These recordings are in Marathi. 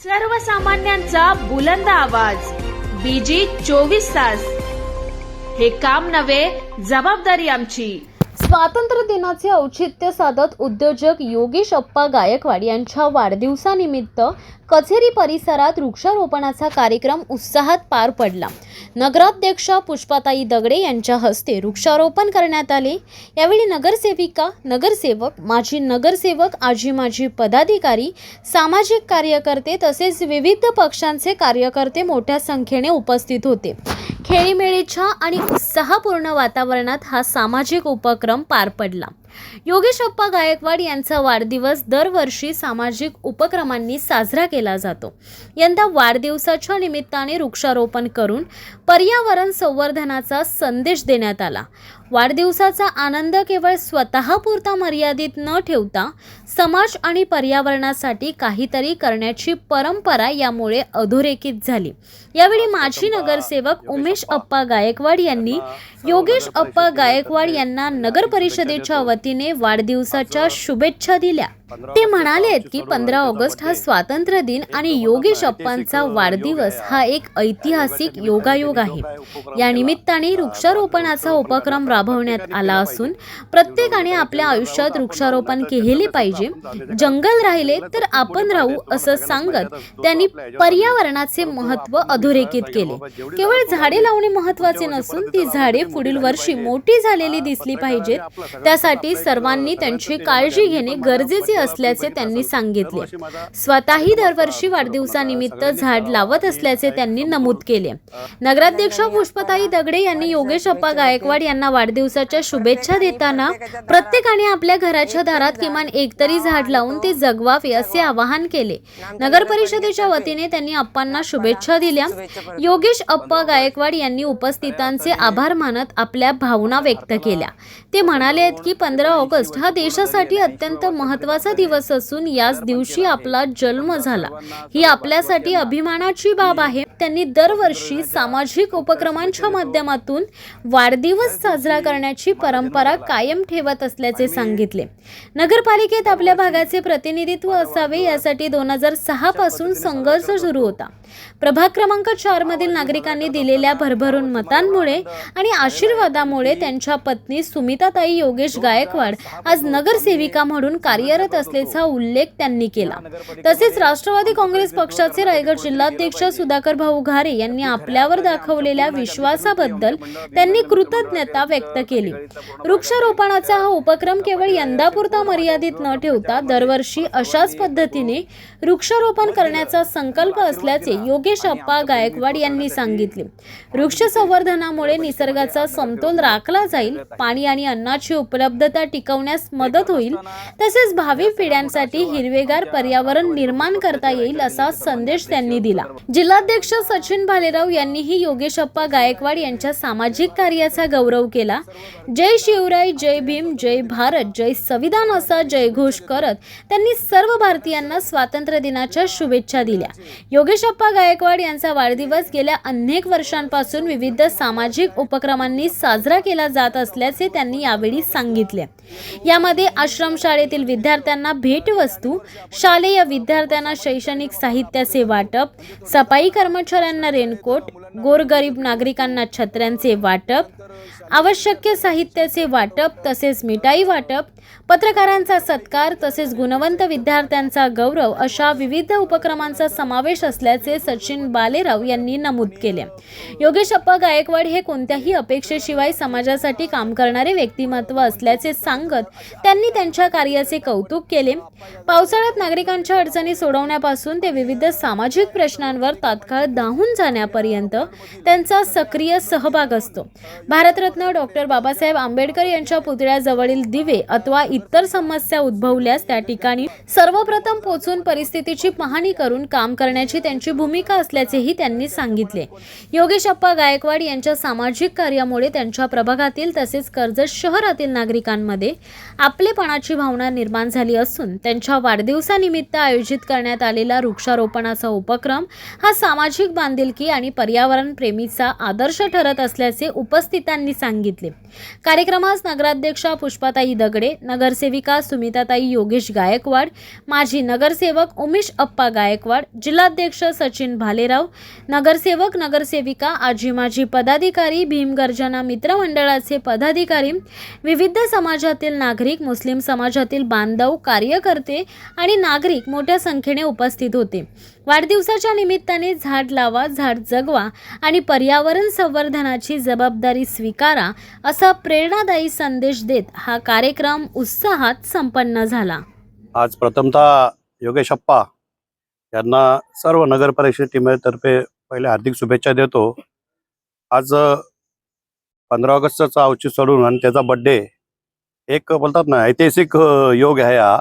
सर्वसामान्यांचा बुलंद आवाज बीजी 24 तास. हे काम नव्हे, जबाबदारी आमची. स्वातंत्र्य दिनाचे औचित्य साधत उद्योजक योगेश अप्पा गायकवाड यांच्या वाढदिवसानिमित्त कचेरी परिसरात वृक्षारोपणाचा कार्यक्रम उत्साहात पार पडला. नगराध्यक्षा पुष्पाताई दगडे यांच्या हस्ते वृक्षारोपण करण्यात आले. यावेळी नगरसेविका, नगरसेवक, माजी नगरसेवक, आजी माजी पदाधिकारी, सामाजिक कार्यकर्ते तसेच विविध पक्षांचे कार्यकर्ते मोठ्या संख्येने उपस्थित होते. खेळीमेळीच्या आणि उत्साहपूर्ण वातावरणात हा सामाजिक उपक्रम पार पडला. योगेश अप्पा गायकवाड यांचा वाढदिवस दरवर्षी सामाजिक उपक्रमांनी साजरा केला जातो. यंदा वाढदिवसाच्या निमित्ताने वृक्षारोपण करून पर्यावरण संवर्धनाचा संदेश देण्यात आला. वाढदिवसाचा आनंद केवळ स्वतःपुरता मर्यादित न ठेवता समाज आणि पर्यावरणासाठी काहीतरी करण्याची परंपरा यामुळे अधोरेखित झाली. यावेळी माजी नगरसेवक उमेश अप्पा गायकवाड यांनी योगेश अप्पा गायकवाड यांना नगर परिषदेच्या वतीने वाढदिवसाच्या शुभेच्छा दिल्या. ते म्हणाले की 15 ऑगस्ट हा स्वातंत्र्य दिन आणि योगेश अप्पांचा वाढदिवस हा एक ऐतिहासिक योगायोग आहे. या निमित्ताने वृक्षारोपणाचा उपक्रम राबवण्यात आला असून प्रत्येकाने आपल्या आयुष्यात वृक्षारोपण केले पाहिजे. जंगल राहिले तर आपण राहू असं सांगत त्यांनी पर्यावरणाचे महत्त्व अधोरेखित केले. केवळ झाडे लावणे महत्त्वाचे नसून ती झाडे पुढील वर्षी मोठी झालेली दिसली पाहिजेत. त्यासाठी सर्वांनी त्यांची काळजी घेणे गरजेचे असल्याचे त्यांनी सांगितले. स्वतःही दरवर्षी वाढदिवसानिमित्त झाड लावत असल्याचे त्यांनी नमूद केले. नगराध्यक्षा पुष्पाताई दगडे यांनी योगेश अप्पा गायकवाड यांना वाढदिवसाच्या शुभेच्छा देताना प्रत्येकाने आपल्या घराच्या दारात किमान एक तरी झाड लावून ते जगवावे असे आवाहन केले. नगर परिषदेच्या वतीने त्यांनी अप्पांना शुभेच्छा दिल्या. योगेश अप्पा गायकवाड यांनी उपस्थितांचे आभार मानत आपल्या भावना व्यक्त केल्या. ते म्हणाले की 15 ऑगस्ट हा देशासाठी अत्यंत महत्त्वाचा दिवस असून याच दिवशी आपला जन्म झाला. ही आपल्यासाठी अभिमानाची बाब आहे. त्यांनी दरवर्षी सामाजिक उपक्रमांच्या माध्यमातून वाढदिवस साजरा करण्याची परंपरा कायम ठेवत असल्याचे सांगितले. नगरपालिकेत आपल्या भागाचे प्रतिनिधित्व असावे यासाठी 2006 पासून संघर्ष सुरू होता. प्रभाग क्रमांक 4 मधील नागरिकांनी दिलेल्या भरभरून मतांमुळे आणि आशीर्वादामुळे त्यांच्या पत्नी सुमिताताई योगेश गायकवाड आज नगरसेविका म्हणून कार्यरत असल्याचा उल्लेख त्यांनी केला. तसेच राष्ट्रवादी काँग्रेस पक्षाचे रायगड जिल्हाध्यक्ष सुधाकर भाऊ घारे यांनी आपल्यावर दाखवलेल्या विश्वासाबद्दल त्यांनी कृतज्ञता व्यक्त केली. वृक्षारोपणाचा हा उपक्रम केवळ यंदापुरता मर्यादित न ठेवता दरवर्षी अशाच पद्धतीने वृक्षारोपण करण्याचा संकल्प असल्याचे योगेश अप्पा गायकवाड यांनी सांगितले. वृक्ष संवर्धनामुळे निसर्गाचा समतोल राखला जाईल, पाणी आणि अन्नाची उपलब्धता टिकवण्यास मदत होईल, तसेच भावी पिढ्यांसाठी हिरवेगार पर्यावरण निर्माण करता येईल असा संदेश त्यांनी दिला. जिल्हाध्यक्ष सचिन भालेराव यांनीही योगेश अप्पा गायकवाड यांच्या सामाजिक कार्याचा गौरव केला. जय शिवराय, जय भीम, जय भारत, जय संविधान असा जयघोष करत त्यांनी सर्व भारतीयांना स्वातंत्र्य दिनाच्या शुभेच्छा दिल्या. योगेश अप्पा गायकवाड यांचा वाढदिवस गेल्या अनेक वर्षांपासून विविध सामाजिक उपक्रमांनी साजरा केला जात असल्याचे त्यांनी यावेळी सांगितले. यामध्ये आश्रमशाळेतील विद्यार्थ्यांना भेटवस्तू, शालेय विद्यार्थ्यांना शैक्षणिक साहित्याचे वाटप, सफाई कर्मचाऱ्यांना रेनकोट, गोरगरीब नागरिकांना छत्र्यांचे वाटप, आवश्यक साहित्याचे वाटप तसेच मिठाई वाटप, पत्रकारांचा सत्कार तसेच गुणवंत विद्यार्थ्यांचा गौरव अशा विविध उपक्रमांचा समावेश असल्याचे सचिन भालेराव यांनी नमूद केले. योगेश अप्पा गायकवाड हे कोणत्याही अपेक्षेशिवाय समाजासाठी काम करणारे व्यक्तिमत्व असल्याचे सांगत त्यांनी त्यांच्या कार्याचे कौतुक केले. पावसाळ्यात नागरिकांच्या अडचणी सोडवण्यापासून ते विविध सामाजिक प्रश्नांवर तात्काळ धावून जाण्यापर्यंत त्यांचा सक्रिय सहभाग असतो. भारतरत्न डॉक्टर बाबासाहेब आंबेडकर यांच्या पुतळ्याजवळील दिवे अथवा इतर समस्या उद्भवल्यास त्या ठिकाणी सर्वप्रथम पोहोचून परिस्थितीची पाहणी करून काम करण्याची त्यांची भूमिका असल्याचेही त्यांनी सांगितले. योगेश अप्पा गायकवाड यांच्या सामाजिक कार्यामुळे त्यांच्या प्रभागातील तसेच कर्जत शहरातील नागरिकांमध्ये आपलेपणाची भावना निर्माण झाली असून त्यांच्या वाढदिवसानिमित्त आयोजित करण्यात आलेला वृक्षारोपणाचा उपक्रम हा सामाजिक बांधिलकी आणि पर्यावरण पर्यावरण प्रेमीचा आदर्श ठरत असल्याचे उपस्थितांनी सांगितले। कार्यक्रमास नगराध्यक्षा पुष्पाताई दगडे, नगरसेविका सुमिताताई योगेश गायकवाड, माजी नगरसेवक उमेश अप्पा गायकवाड, जिल्हाध्यक्ष सचिन भालेराव, नगरसेवक नगरसेविका, आजी माजी पदाधिकारी, भीमगर्जना मित्रमंडळाचे पदाधिकारी, विविध समाजातील नागरिक, मुस्लिम समाजातील बांधव, कार्यकर्ते आणि नागरिक मोठ्या संख्येने उपस्थित होते। वाढदिवसाच्या निमित्ताने झाड लावा, झाड जगवा आणि पर्यावरण संवर्धनाची जबाबदारी स्वीकारा असा प्रेरणादायी संदेश देत हा कार्यक्रम उत्साहात संपन्न झाला। आज प्रथमतः योगेश अप्पा यांना सर्व नगर परिषद टीमतर्फे पहिले हार्दिक शुभेच्छा देतो। आज 15 ऑगस्टचा औचित्य सोडून आणि त्याचा बर्थडे एक बोलतात ना ऐतिहासिक योग आहे हा।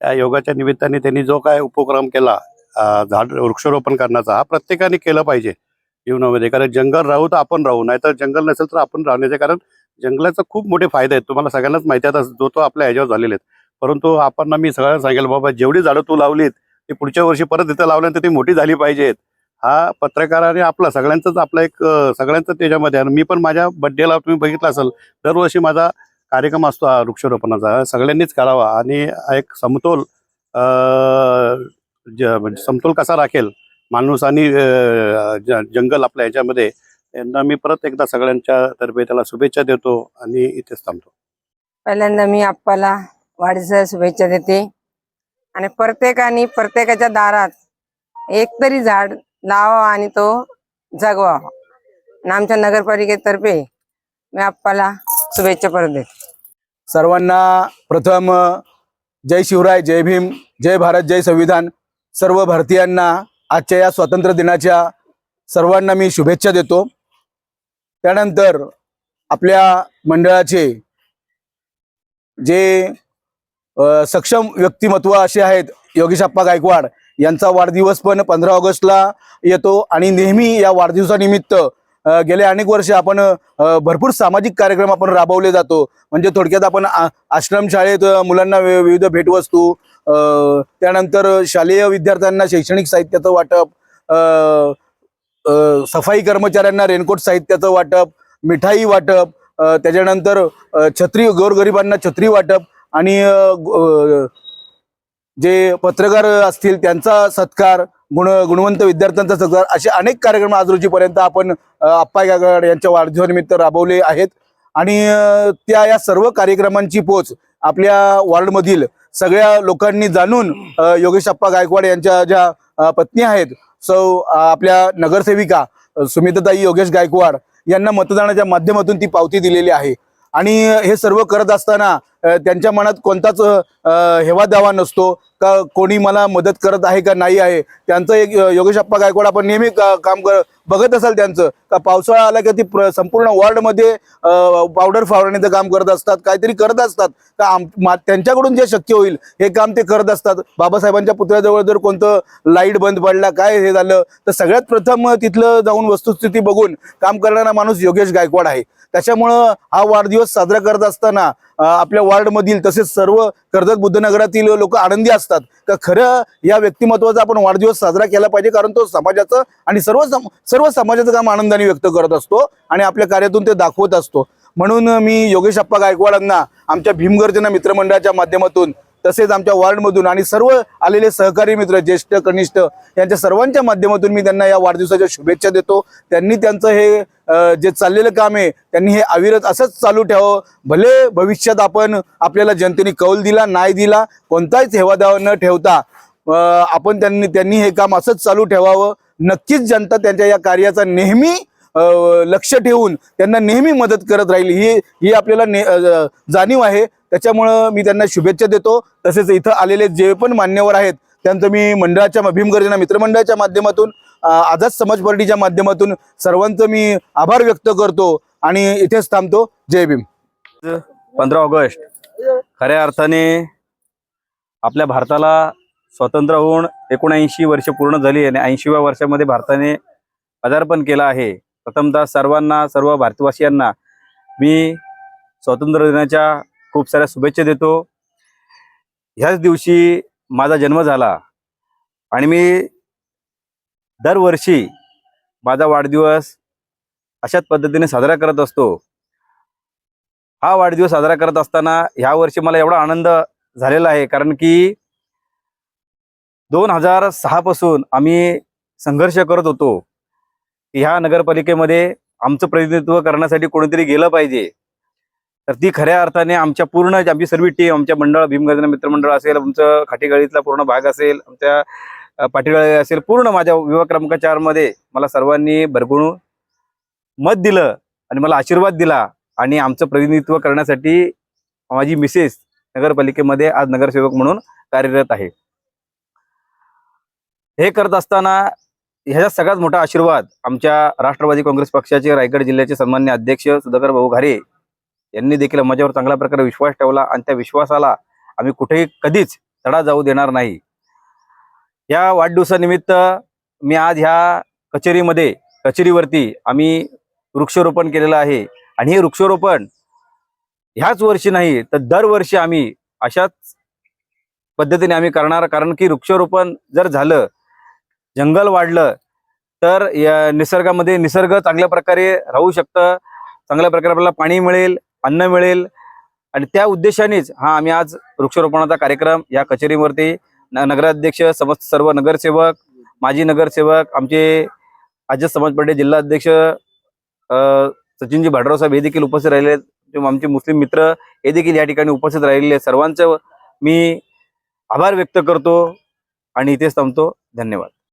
या योगाच्या निमित्ताने त्यांनी जो काय उपक्रम केला झाड वृक्षारोपण करण्याचा, हा प्रत्येकाने केलं पाहिजे जीवनामध्ये। कारण जंगल राहू तर आपण राहू, नाहीतर जंगल नसेल तर आपण राहण्याचे, कारण जंगलाचा खूप मोठे फायदे आहेत। तुम्हाला सगळ्यांनाच माहिती आहे जो तो आपल्या ह्याच्यावर झालेले आहेत। परंतु आपण मी सगळ्यांना सांगेल बाबा जेवढी झाडं तू लावलीत ती पुढच्या वर्षी परत इथं लावल्यानंतर ती मोठी झाली पाहिजेत। हा पत्रकाराने आपला सगळ्यांचाच आपला एक सगळ्यांचं त्याच्यामध्ये आहे। मी पण माझ्या बड्डेला तुम्ही बघितलं असेल दरवर्षी माझा कार्यक्रम असतो हा वृक्षारोपणाचा, सगळ्यांनीच करावा आणि एक समतोल म्हणजे समतोल कसा राखेल माणूस आणि जंगल आपल्या ह्याच्यामध्ये, यांना मी परत एकदा सगळ्यांच्या तर्फे त्याला शुभेच्छा देतो आणि इथेच थांबतो। पहिल्यांदा मी आप्पाला वाढदिवसाच्या शुभेच्छा देते आणि प्रत्येकाने प्रत्येकाच्या दारात एक तरी झाड लावा आणि तो जगवा आणि आमच्या नगरपालिकेतर्फे मी आप्पाला शुभेच्छा परत देते। सर्वांना प्रथम जय शिवराय, जय भीम, जय भारत, जय संविधान। सर्व भारतीयांना आजच्या या स्वातंत्र्य दिनाच्या सर्वांना मी शुभेच्छा देतो। त्यानंतर आपल्या मंडळाचे जे सक्षम व्यक्तिमत्व असे आहेत योगेश अप्पा गायकवाड यांचा वाढदिवस पण 15 ऑगस्टला येतो आणि नेहमी या वाढदिवसानिमित्त गेले अनेक वर्ष आपण भरपूर सामाजिक कार्यक्रम आपण राबवले जातो। म्हणजे थोडक्यात आपण आश्रमशाळेत मुलांना विविध भेटवस्तू, त्यानंतर शालेय विद्यार्थ्यांना शैक्षणिक साहित्याचं वाटप, सफाई कर्मचाऱ्यांना रेनकोट साहित्याचं वाटप, मिठाई वाटप, त्याच्यानंतर छत्री, गोरगरिबांना छत्री वाटप आणि जे पत्रकार असतील त्यांचा सत्कार, गुणवंत विद्यार्थ्यांचा सत्कार, असे अनेक कार्यक्रम आज रोजीपर्यंत आपण अप्पा गायकवाड यांच्या वाढदिवसानिमित्त राबवले आहेत। आणि या सर्व कार्यक्रमांची पोच आपल्या वॉर्डमधील सगळ्या लोकांनी जाणून योगेश अप्पा गायकवाड यांच्या ज्या पत्नी आहेत सौ आपल्या नगरसेविका सुमिताताई योगेश गायकवाड यांना मतदानाच्या माध्यमातून ती पावती दिलेली आहे। आणि हे सर्व करत असताना त्यांच्या मनात कोणताच हेवा दावा नसतो का कोणी मला मदत करत आहे का नाही आहे। त्यांचं एक योगेश अप्पा गायकवाड आपण नेहमी काम बघत असाल त्यांचं का पावसाळा आला की ती संपूर्ण वॉर्डमध्ये पावडर फवारण्याचं काम करत असतात, काहीतरी करत असतात का त्यांच्याकडून जे शक्य होईल हे काम ते करत असतात। बाबासाहेबांच्या पुतळ्याजवळ जर कोणतं लाईट बंद पडला, काय हे झालं तर सगळ्यात प्रथम तिथलं जाऊन वस्तुस्थिती बघून काम करणारा माणूस योगेश गायकवाड आहे। त्याच्यामुळं हा वाढदिवस साजरा करत असताना आपल्या वॉर्डमधील तसेच सर्व कर्जत बुद्धनगरातील लोक आनंदी असतात का खरं या व्यक्तिमत्वाचा आपण वाढदिवस साजरा केला पाहिजे, कारण तो समाजाचं आणि सर्व समाजाचं काम आनंदाने व्यक्त करत असतो आणि आपल्या कार्यातून ते दाखवत असतो। म्हणून मी योगेश अप्पा गायकवाडांना आमच्या भीमगर्जना मित्रमंडळाच्या माध्यमातून तसेच आमच्या वॉर्डमधून आणि सर्व आलेले सहकारी मित्र ज्येष्ठ कनिष्ठ यांच्या सर्वांच्या माध्यमातून मी त्यांना या वाढदिवसाच्या शुभेच्छा देतो। त्यांनी त्यांचं हे जे चाललेलं काम आहे त्यांनी हे अविरत असंच चालू ठेवावं। भले भविष्यात आपल्याला जनतेने कौल दिला नाही दिला, कोणताच हेवादावा न ठेवता आपण त्यांनी हे काम असंच चालू ठेवावं। नक्कीच जनता त्यांच्या या कार्याचा नेहमी लक्ष ठेवून त्यांना नेहमी मदत करत राहील ही आपल्याला जाणीव आहे। त्याच्यामुळं मी त्यांना शुभेच्छा देतो। तसेच इथं आलेले जे पण मान्यवर आहेत त्यांचं मी मंडळाच्या भीमगर्जना मित्रमंडळाच्या माध्यमातून, आझाद समाज पार्टीच्या माध्यमातून सर्वांचं मी आभार व्यक्त करतो आणि इथेच थांबतो। जय भीम। 15 ऑगस्ट खऱ्या अर्थाने आपल्या भारताला स्वतंत्र होऊन 79 वर्ष पूर्ण झाली आणि 80व्या वर्षामध्ये भारताने पदार्पण केलं आहे। प्रथमतः सर्व भारतवासियांना मी स्वातंत्र्य दिनाच्या खूप साऱ्या शुभेच्छा देतो। ह्याच दिवशी माझा जन्म झाला आणि मी दरवर्षी माझा वाढदिवस अशाच पद्धतीने साजरा करत असतो. हा वाढदिवस साजरा करत असताना ह्या वर्षी मला एवढा आनंद झालेला आहे, कारण की 2006 पासून आम्ही संघर्ष करत होतो की ह्या नगरपालिकेमध्ये आमचं प्रतिनिधित्व करण्यासाठी कोणीतरी गेलं पाहिजे. तर ती खऱ्या अर्थाने आमची सर्व टीम, आमच्या मंडळ, भीमगर्जना मित्रमंडळ असेल, आमचं खाटीगळीतला पूर्ण भाग असेल, आमच्या पाटीगळी असेल, पूर्ण माझ्या विभाग क्रमांक 4 मध्ये मला सर्वांनी भरभरून मत दिलं आणि मला आशीर्वाद दिला आणि आमचं प्रतिनिधित्व करण्यासाठी माझी मिसेस नगरपालिकेमध्ये आज नगरसेवक म्हणून कार्यरत आहे. हे करत असताना ह्याचा सगळ्यात मोठा आशीर्वाद आमच्या राष्ट्रवादी काँग्रेस पक्षाचे रायगड जिल्ह्याचे सन्माननीय अध्यक्ष सुधाकर भाऊ घारे यांनी देखील माझ्यावर चांगल्या प्रकारे विश्वास ठेवला आणि त्या विश्वासाला आम्ही कुठेही कधीच तडा जाऊ देणार नाही. या वाढदिवसानिमित्त मी आज ह्या कचेरीवरती आम्ही वृक्षारोपण केलेलं आहे आणि हे वृक्षारोपण ह्याच वर्षी नाही तर दरवर्षी आम्ही अशाच पद्धतीने आम्ही करणार. कारण की वृक्षारोपण जर झालं, जंगल वाढलं तर या निसर्गामध्ये निसर्ग चांगल्या प्रकारे राहू शकतं, चांगल्या प्रकारे आपल्याला पाणी मिळेल, अन्न मिळेल आणि त्या उद्देशानेच आम्ही आज वृक्षारोपणाचा कार्यक्रम या कचेरीवरती नगराध्यक्ष, समस्त सर्व नगरसेवक, माजी नगरसेवक, आमचे आजच समाज पार्टी जिल्हा अध्यक्ष सचिनजी भाडराव साहेब हे देखील उपस्थित राहिले, आमचे मुस्लिम मित्र हे देखील या ठिकाणी उपस्थित राहिलेले, सर्वांचं मी आभार व्यक्त करतो आणि इथेच थांबतो. धन्यवाद.